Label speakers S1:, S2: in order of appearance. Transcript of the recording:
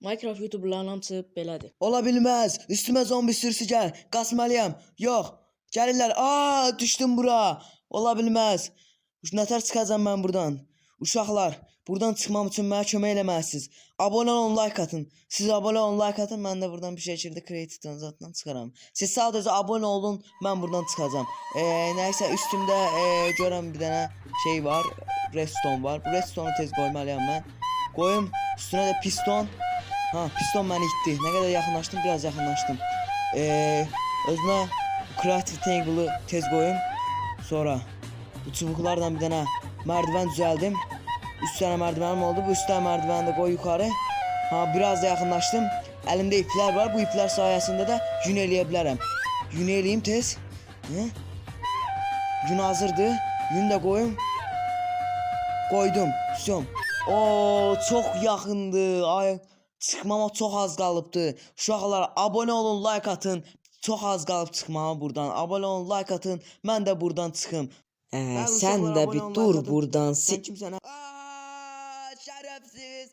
S1: Minecraft YouTuberların hamısı belədir.
S2: Ola bilməz. Üstümə zombi sürüsü gəl. Qaçmalıyam. Yox. Gəlirlər. Aa, düşdüm bura. Ola bilməz. Nətər çıxacağam mən buradan? Uşaqlar, buradan çıxmam üçün mənə kömək eləməlisiniz. Abunə olun, like atın. Siz abunə olun, like atın. Mən də buradan bir şəkildə Creative zatdan çıxaram. Siz sadəcə abunə olun, mən buradan çıxacağam. Nəysə üstümdə görəm bir dənə şey var. Redstone var. Bu redstone'u tez qoymalıyam mən. Qoyum. Üstünə də piston. Ha, piston məni itdi. Nə qədər yaxınlaşdım, biraz yaxınlaşdım. Özümə Creative Table'ı tez qoyum. Sonra bu çubuqlardan bir dənə merdiven düzəldim. 3 tane merdivenim oldu. Bu 3 tane merdiveni de koy yukarı. Ha, biraz da yaxınlaşdım. Elimde ipler var. Bu ipler sayesinde de yün eləyə bilərəm. Yün eləyim tez. Yün hazırdır. Yün də qoyum. Koydum. Tutum. Oo, çok yaxındı. Ay, çıxmama çok az qalıbdı. Uşaqlar, abone olun, like atın. Çok az qalıb çıxmama buradan. Abone olun, like atın. Mən də buradan çıxım.
S1: Sen de bir dur buradan.
S2: Sen kimsən? Aa, şerefsiz.